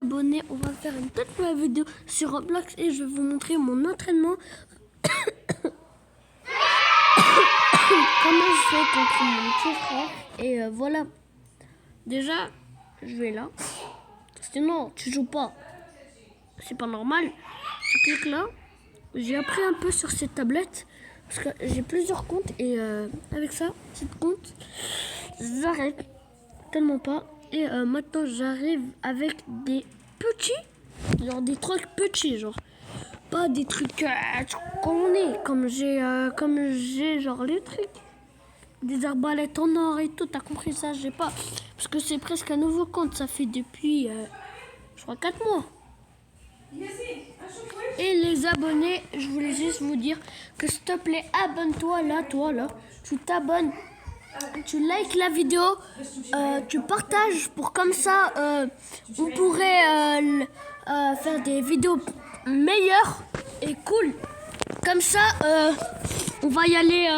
Abonnés, on va faire une toute nouvelle vidéo sur Roblox et je vais vous montrer mon entraînement. Comment je fais contre mon petit frère. Et voilà. Déjà, je vais là. Sinon, tu joues pas. C'est pas normal. Tu cliques là. J'ai appris un peu sur cette tablette. Parce que j'ai plusieurs comptes. Et avec ça, cette compte, j'arrive tellement pas. Et maintenant, j'arrive avec des petits. Genre des trucs petits. Genre pas des trucs qu'on est. Comme j'ai genre les trucs. Des arbalètes en or et tout, t'as compris ça? J'ai pas. Parce que c'est presque un nouveau compte, ça fait depuis, je crois, 4 mois. Et les abonnés, je voulais juste vous dire que s'il te plaît, abonne-toi là, toi là. Tu t'abonnes, tu likes la vidéo, tu partages pour comme ça, on pourrait faire des vidéos meilleures et cool. Comme ça, on va y aller.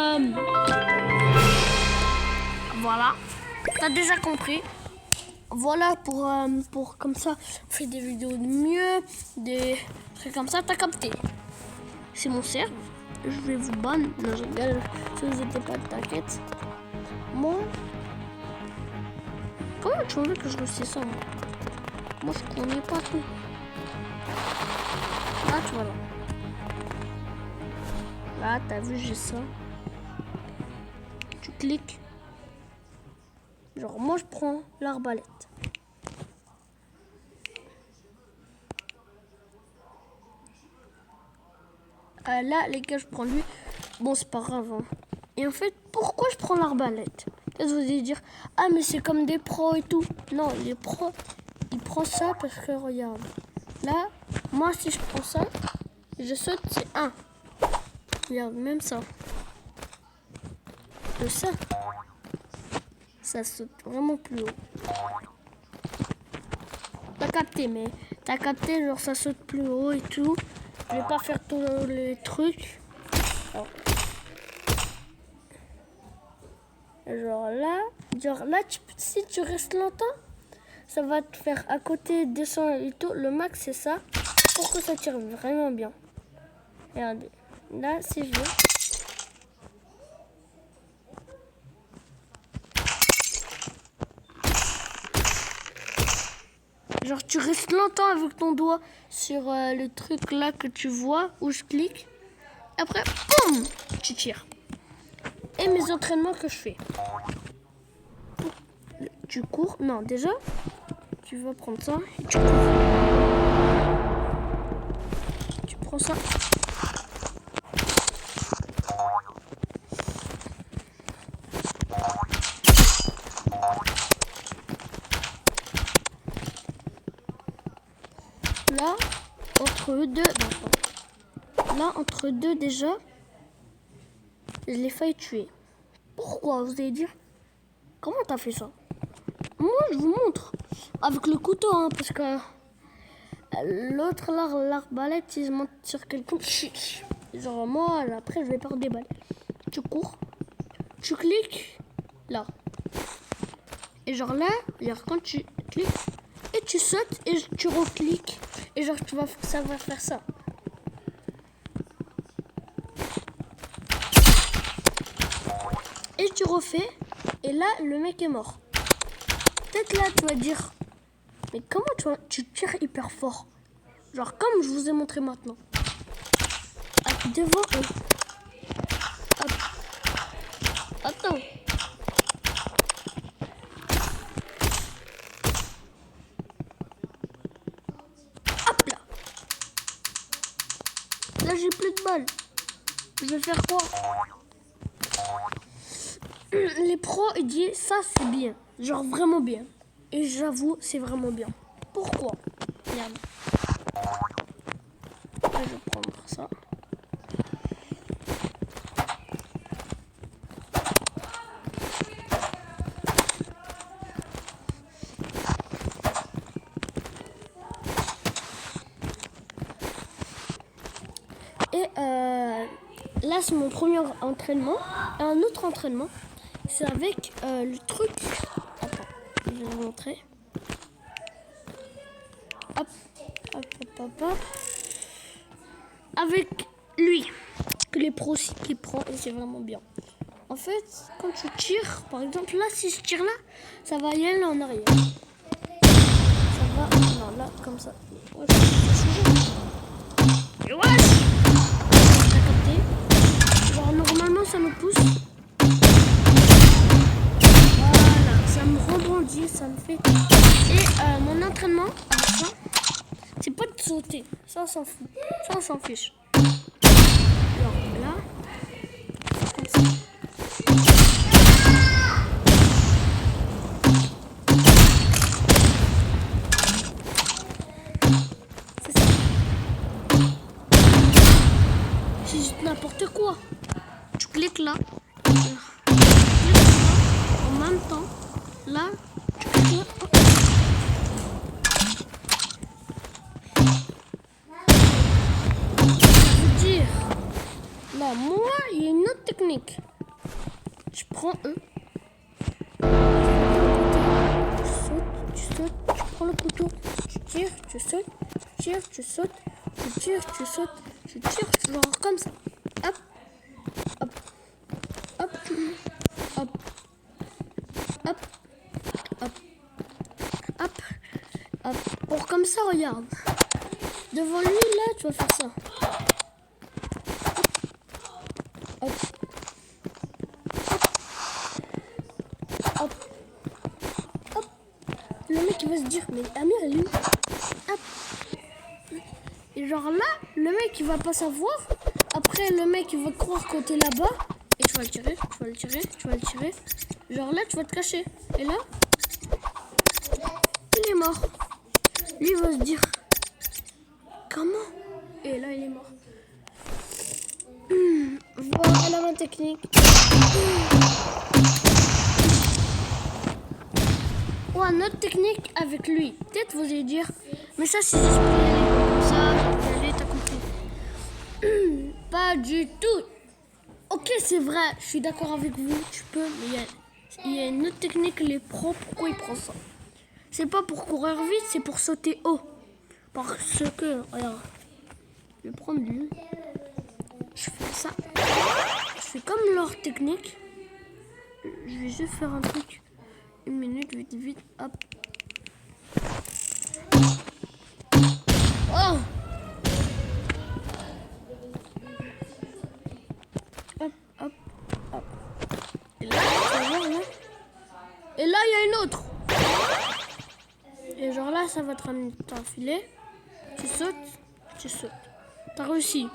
Voilà, t'as déjà compris. Voilà pour comme ça, on fait des vidéos de mieux, des trucs comme ça, t'as capté. C'est mon cerf, je vais vous ban. Non, je rigole, si vous n'étiez pas, t'inquiète. Moi, comment tu veux que je le sais ça, moi je connais pas tout. Là, tu vois là. Là, t'as vu, j'ai ça. Tu cliques. Genre, moi, je prends l'arbalète. Là, les gars, je prends lui. Bon, c'est pas grave. Hein. Et en fait, pourquoi je prends l'arbalète? Qu'est-ce que vous allez dire? Ah, mais c'est comme des pros et tout. Non, les pros, ils prennent ça parce que, regarde. Là, moi, si je prends ça, je saute, c'est 1. Regarde, même ça. De ça. Ça saute vraiment plus haut. T'as capté, mais t'as capté, genre ça saute plus haut et tout. Je vais pas faire tous les trucs. Genre là, si tu restes longtemps, ça va te faire à côté descendre et tout. Le max c'est ça, pour que ça tire vraiment bien. Regardez, là si je veux. Genre tu restes longtemps avec ton doigt sur le truc là que tu vois où je clique. Après, boum, tu tires. Et mes entraînements que je fais. Tu cours. Non, déjà, tu vas prendre ça et tu cours. Tu prends ça. Là, entre deux. Là, entre deux déjà, je l'ai failli tuer. Pourquoi? Vous allez dire, comment t'as fait ça? Moi, je vous montre. Avec le couteau, hein, parce que l'autre, l'arbalète, il se monte sur quelqu'un. Genre, moi, après, je vais perdre des balles. Tu cours, tu cliques, là. Et genre là, quand tu cliques, et tu sautes, et tu recliques. Et genre, ça va faire ça. Et tu refais, et là, le mec est mort. Peut-être là, tu vas dire, mais comment tu tires hyper fort? Genre comme je vous ai montré maintenant. Devant eux. Hop. Attends. Hop là. Là, j'ai plus de balles. Je vais faire quoi? Les pros, ils disent ça, c'est bien. Genre vraiment bien. Et j'avoue, c'est vraiment bien. Pourquoi? Regarde. Là, je vais prendre ça. Et là, c'est mon premier entraînement. Et un autre entraînement, c'est avec le truc. Attends, je vais vous montrer. Hop, hop, hop, hop, hop. Avec lui, que les pros aussi qui prend, et c'est vraiment bien. En fait, quand tu tires, par exemple, là, si je tire là, ça va y aller en arrière. Ça va, non, là, comme ça. Ouais, et wesh! T'as capté? Genre, normalement, ça me pousse. Voilà, ça me rebondit, ça me fait... Et mon entraînement, avec ça, c'est pas de sauter. Ça, on s'en fout. Ça, on s'en fiche. Alors, là, comme ça. C'est juste n'importe quoi. Tu cliques là. En même temps, là, tu cliques là. Ça veut dire, là, moi, il y a une autre technique. Je prends eux. Tu sautes, tu prends le couteau, tu tires, tu sautes, tu tires, tu sautes, tu tires, tu sautes, tu tires, genre comme ça. Hop, hop, hop, hop, hop, hop, hop, hop. Pour comme ça, regarde. Devant lui, là, tu vas faire ça. Hop, hop, hop, hop. Le mec, il va se dire, mais Amir, il est où? Hop. Et genre là, le mec, il va pas savoir. Après, le mec, il va croire que t'es là-bas. Et tu vas le tirer, tu vas le tirer, tu vas le tirer. Genre là, tu vas te cacher. Et là, il est mort. Lui, il va se dire, comment? Et là, il est mort. Voilà ma technique. Ou une autre technique avec lui. Peut-être vous allez dire, mais ça, c'est juste pour y aller. Comme ça, pour y aller, t'as compris. Pas du tout. Ok, c'est vrai, je suis d'accord avec vous, tu peux, mais il y a une autre technique, les pros, pourquoi ils prennent ça? C'est pas pour courir vite, c'est pour sauter haut. Parce que, regarde, je vais prendre lui, je fais ça, je fais comme leur technique, je vais juste faire un truc, 1 minute, vite, vite, hop. Oh! Hop, hop, hop. Et là, tu vas voir, là. Et là, il y a une autre. Et genre là, ça va te ramener ton filet. Tu sautes, tu sautes. T'as réussi.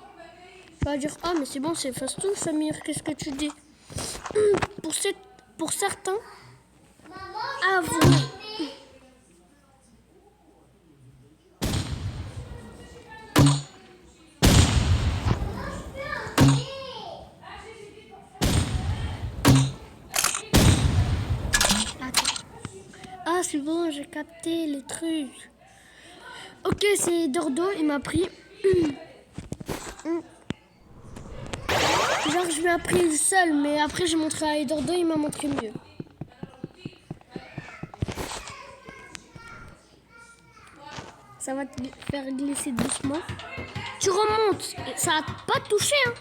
Tu vas dire, ah, mais c'est bon, c'est fastoche, Samir, qu'est-ce que tu dis? Pour certains, avouez. Ah, c'est bon, j'ai capté les trucs. Ok, c'est Dordo, il m'a pris. Genre, je lui ai appris seul, mais après, j'ai montré à Dordo, il m'a montré mieux. Ça va te faire glisser doucement. Tu remontes, ça n'a pas touché, hein.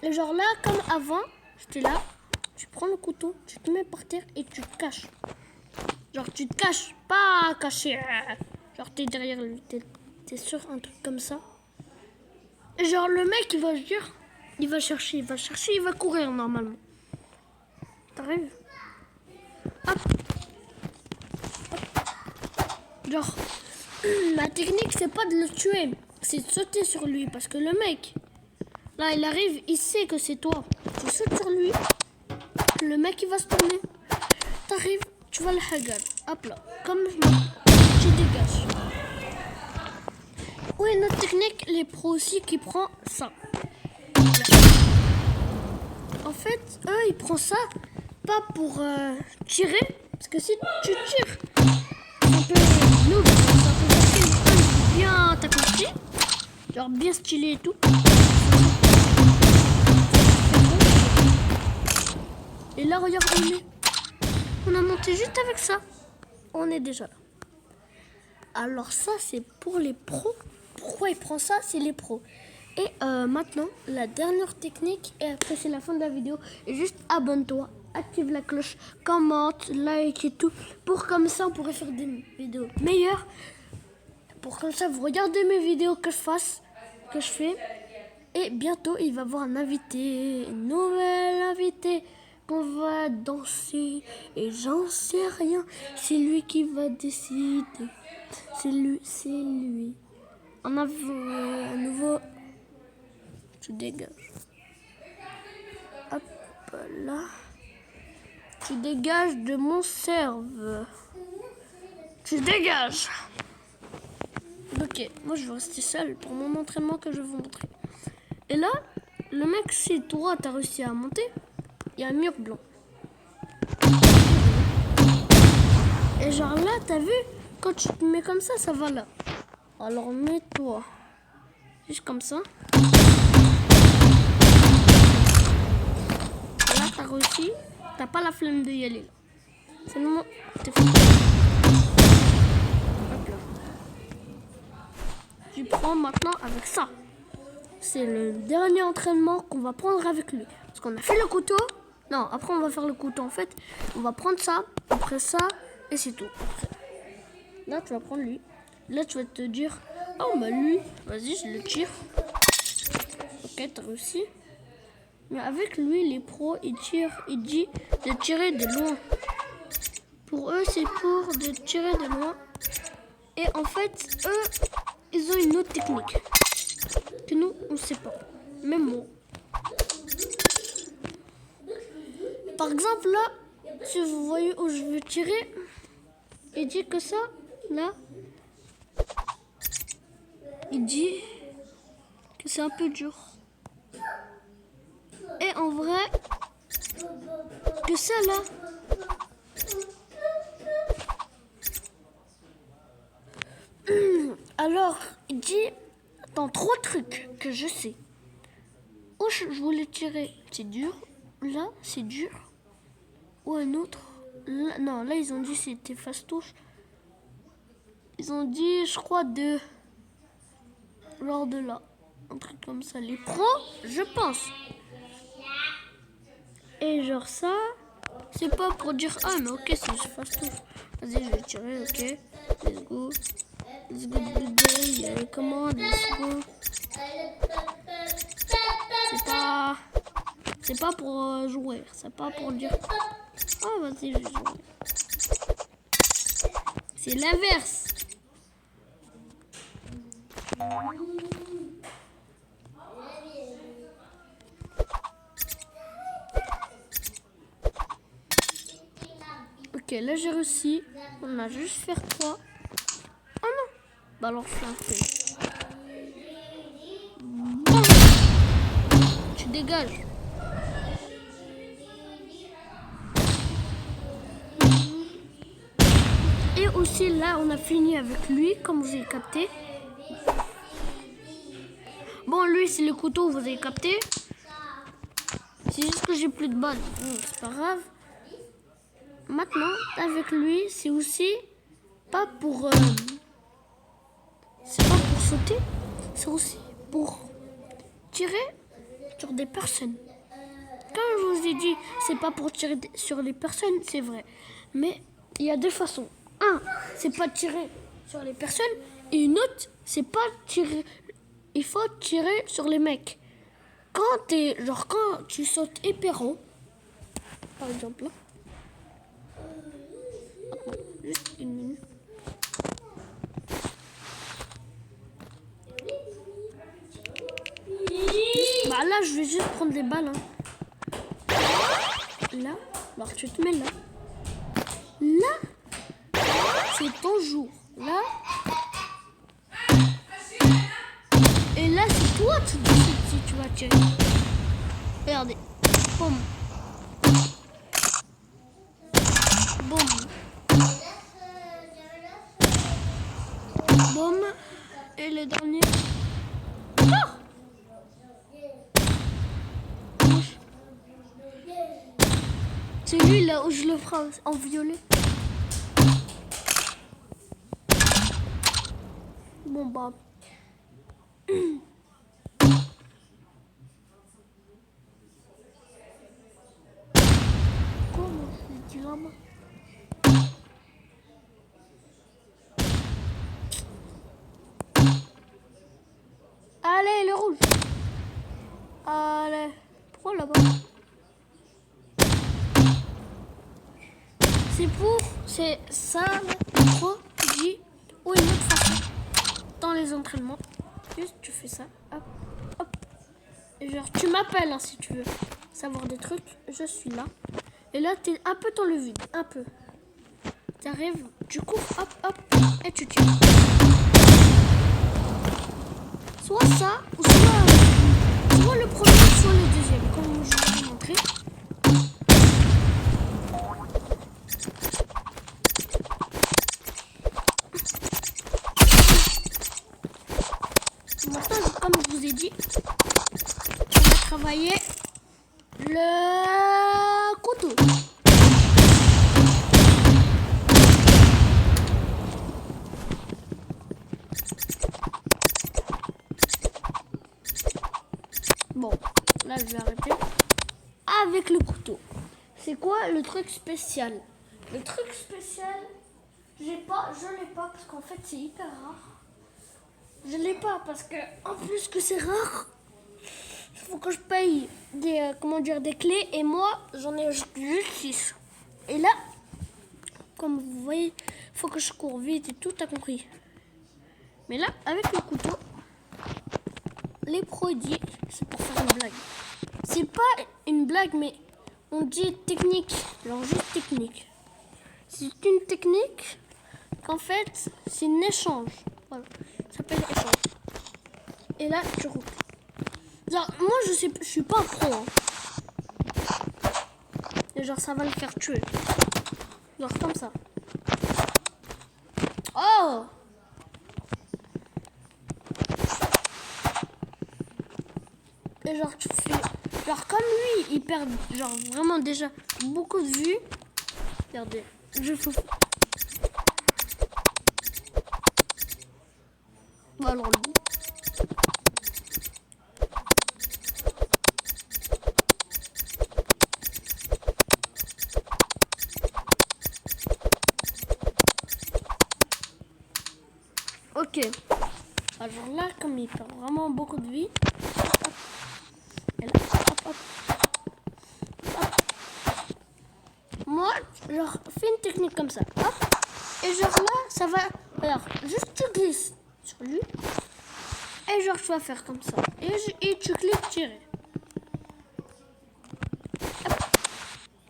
Et genre là, comme avant, j'étais là. Tu prends le couteau, tu te mets par terre et tu te caches. Genre tu te caches, pas caché. Genre t'es derrière lui, t'es sur un truc comme ça. Et genre le mec il va se dire, il va chercher, il va courir normalement. T'arrives? Hop. Hop. Genre, la technique c'est pas de le tuer, c'est de sauter sur lui parce que le mec, là il arrive, il sait que c'est toi. Tu sautes sur lui. Le mec il va se tourner, t'arrives, tu vas le hagar, hop là, comme tu dégages. Ou une autre technique, les pros aussi qui prend ça. En fait, eux ils prennent ça pas pour tirer, parce que si tu tires, ça peut bien t'accrocher, genre bien stylé et tout. Et là, regarde où il est. On a monté juste avec ça. On est déjà là. Alors ça, c'est pour les pros. Pourquoi il prend ça? C'est les pros. Et maintenant, la dernière technique, et après c'est la fin de la vidéo, et juste abonne-toi, active la cloche, commente, like et tout, pour comme ça on pourrait faire des vidéos meilleures. Pour comme ça vous regardez mes vidéos que je fais. Et bientôt il va y avoir un invité, une nouvelle invitée qu'on va danser. Et j'en sais rien, c'est lui qui va décider. C'est lui. On a un nouveau... Tu dégages. Hop là. Tu dégages de mon serve. Tu dégages. Ok, moi je vais rester seule pour mon entraînement que je vais vous montrer. Et là, le mec, si toi t'as réussi à monter, il y a un mur blanc. Et genre là, t'as vu, quand tu te mets comme ça va là. Alors mets-toi juste comme ça. Là, t'as réussi. T'as pas la flemme de y aller. C'est le moment. T'es fait. Hop là. Tu prends maintenant avec ça. C'est le dernier entraînement qu'on va prendre avec lui. Parce qu'on a fait le couteau. Non, après on va faire le couteau en fait. On va prendre ça, après ça, et c'est tout. Là, tu vas prendre lui. Là, tu vas te dire, oh bah lui, vas-y, je le tire. Ok, t'as réussi. Mais avec lui, les pros, ils disent de tirer de loin. Pour eux, c'est pour de tirer de loin. Et en fait, eux, ils ont une autre technique que nous, on ne sait pas. Même moi. Par exemple, là, si vous voyez où je veux tirer, il dit que ça, là, il dit que c'est un peu dur. Et en vrai, que ça, là, alors, il dit, dans 3 trucs que je sais. Où je voulais tirer, c'est dur. Là, c'est dur. Ou un autre. Là, non, là, ils ont dit c'était face-touche. Ils ont dit, je crois, genre de là. Un truc comme ça. Les pros, je pense. Et genre ça, c'est pas pour dire, ah, mais ok, c'est juste face-touche. Vas-y, je vais tirer, ok. Let's go. Let's go, baby. Comment, let's go. C'est pas pour jouer. C'est pas pour dire, oh, vas-y, je vais jouer. C'est l'inverse. Ok, là j'ai réussi. On a juste fait 3. Oh non. Bah alors je fais un fait. Bon. Tu dégages. Et aussi là on a fini avec lui, comme vous avez capté. Bon, lui c'est le couteau, vous avez capté. C'est juste que j'ai plus de balles. C'est pas grave. Maintenant, avec lui, c'est aussi pas pour sauter, c'est aussi pour tirer sur des personnes. Comme je vous ai dit, c'est pas pour tirer sur les personnes, c'est vrai. Mais il y a 2 façons. Un, c'est pas tirer sur les personnes, et une autre, c'est pas tirer. Il faut tirer sur les mecs. Quand tu sautes éperon, par exemple là. Juste une minute. Bah là, je vais juste prendre des balles. Hein. Là, alors tu te mets là. Là, c'est ton jour. Là. Et là, c'est toi qui décides si tu vas tirer. Regardez. Boum. Boum. Boum. Et le dernier. Oh! Celui-là où je le ferai en violet. Bon bah. Comment je dis là-bas? Allez, le rouge. Allez. Pourquoi là-bas? C'est ça le produit ou une autre façon. Dans les entraînements, juste tu fais ça. Hop, hop. Et genre, tu m'appelles hein, si tu veux savoir des trucs. Je suis là. Et là, t'es un peu dans le vide. Un peu. T'arrives, tu cours, hop, hop. Et tu tires. Soit ça, ou soit le premier, soit le deuxième. Comme je vous ai montré. Maintenant, comme je vous ai dit, on va travailler le couteau. Bon, là je vais arrêter. Avec le couteau. C'est quoi le truc spécial? Le truc spécial, je l'ai pas parce qu'en fait c'est hyper rare. Je l'ai pas parce que en plus que c'est rare, il faut que je paye des clés et moi j'en ai juste 6. Et là, comme vous voyez, il faut que je cours vite et tout, t'as compris. Mais là, avec le couteau, les produits, c'est pour faire une blague. C'est pas une blague, mais on dit technique, genre juste technique. C'est une technique qu'en fait, c'est un échange. Voilà. Ça s'appelle échange. Et là, tu roules. Genre, moi, je suis pas un pro. Hein. Et genre, ça va le faire tuer. Genre, comme ça. Oh! Et genre, tu fais... Genre, comme lui, il perd, genre, vraiment déjà beaucoup de vues. Regardez, je fais... On va le relever. Ok. Alors là, comme il perd vraiment beaucoup de vie, hop, et là, hop, hop, hop. Moi, genre, fais une technique comme ça, hop, et genre là, ça va, alors, juste tu glisses sur lui, et genre, tu vas faire comme ça, et tu cliques tirer.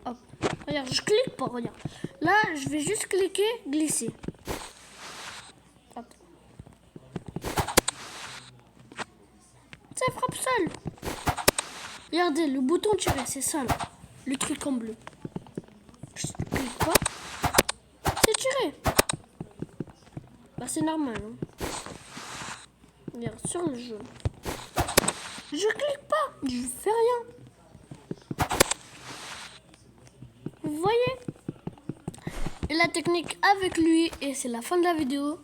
Hop, hop, regarde, je clique pas, regarde. Là, je vais juste cliquer, glisser. Ça frappe seul. Regardez, le bouton tirer, c'est ça là. Le truc en bleu. Je clique pas. C'est tiré. Bah c'est normal. Hein. Regarde, sur le jaune. Je clique pas. Je fais rien. Vous voyez? Et la technique avec lui, et c'est la fin de la vidéo.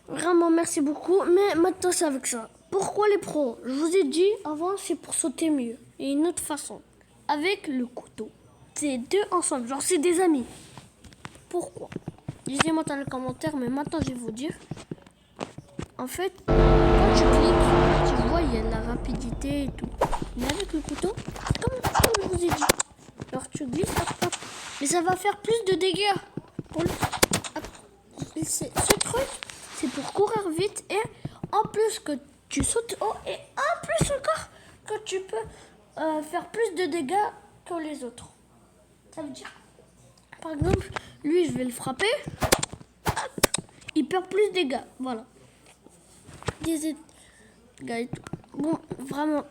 Vraiment, merci beaucoup. Mais maintenant, c'est avec ça. Pourquoi les pros? Je vous ai dit avant, c'est pour sauter mieux. Et une autre façon. Avec le couteau. C'est deux ensemble. Genre, c'est des amis. Pourquoi? Dites-moi dans les commentaires, mais maintenant, je vais vous dire. En fait, quand tu cliques, tu vois, il y a de la rapidité et tout. Mais avec le couteau, c'est comme je vous ai dit. Alors, tu glisses, hop, hop. Mais ça va faire plus de dégâts. Pour le... Ce truc, c'est pour courir vite et en plus que tu sautes haut et en plus encore que tu peux faire plus de dégâts que les autres. Ça veut dire, par exemple, lui je vais le frapper, hop, il perd plus de dégâts, voilà. Des dégâts et tout. Bon, vraiment,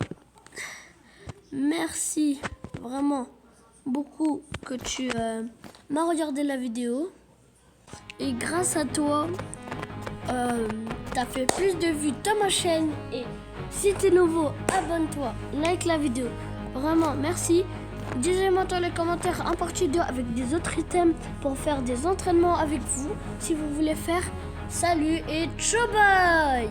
merci vraiment beaucoup que tu m'as regardé la vidéo et grâce à toi, t'as fait plus de vues dans ma chaîne et si t'es nouveau, abonne-toi, like la vidéo. Vraiment, merci. Dites-moi dans les commentaires en partie 2 avec des autres items pour faire des entraînements avec vous si vous voulez faire. Salut et ciao bye.